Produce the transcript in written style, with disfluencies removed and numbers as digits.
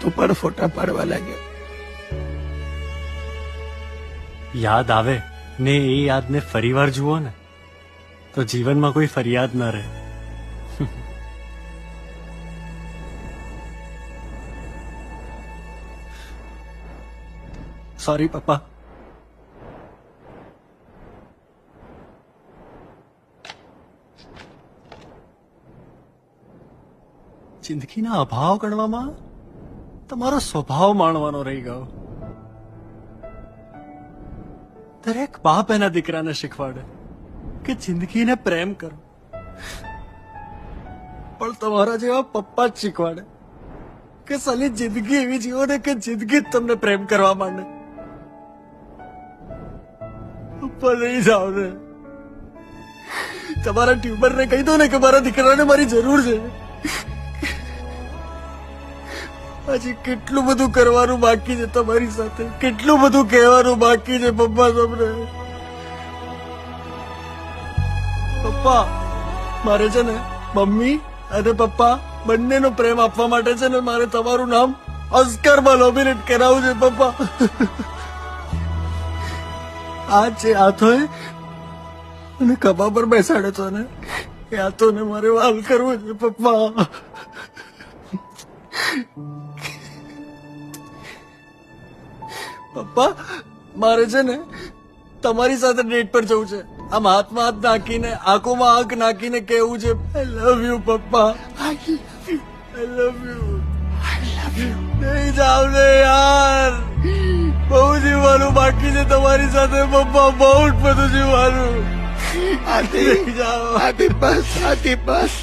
ઉપર ફોટા પાડવા લાગ્યો. યાદ આવે ને એ યાદને ફરીવાર જુઓ ને તો જીવનમાં કોઈ ફરિયાદ ન રહે. સોરી પપ્પા. જિંદગીના અભાવ ગણવામાં તમારો સ્વભાવ માણવાનો રહી ગયો. દરેક બાપ એના દીકરાને શીખવાડે કે જિંદગીને પ્રેમ કરો, પણ તમારા જેવા પપ્પા જ શીખવાડે કે સાલી જિંદગી એવી જીવો ને કે જિંદગી જ તમને પ્રેમ કરવા માંડે. પપ્પા લઈ જાઓ ને, તમારા ટ્યુબરને કહી દો ને કે મારા દીકરાને મારી જરૂર છે. હજી કેટલું બધું કરવાનું બાકી છે તમારી સાથે, કેટલું બધું કહેવાનું બાકી છે પપ્પા તમને. પપ્પા મારે છે ને મમ્મી અને પપ્પા બંનેનો પ્રેમ આપવા માટે છે ને મારે તમારું નામ ઓસ્કરમાં નોમિનેટ કરાવવું છે પપ્પા. આ છે હાથોએ અને ખભા પર બેસાડે છો ને એ હાથોને મારે વાલ કરવું છે પપ્પા. પપ્પા મારે છે ને તમારી સાથે ડેટ પર જવું છે. આમ હાથમાં હાથ નાખીને આંખોમાં આંખ નાખીને કહેવું છે આઈ લવ યુ પપ્પા, આઈ લવ યુ. નહીં જાવ ને યાર, બહુ જીવવાનું બાકી છે તમારી સાથે પપ્પા, બહુ જ બધું જીવવાનું. આદિ, જાઓ. આદિ બસ, આદિ બસ.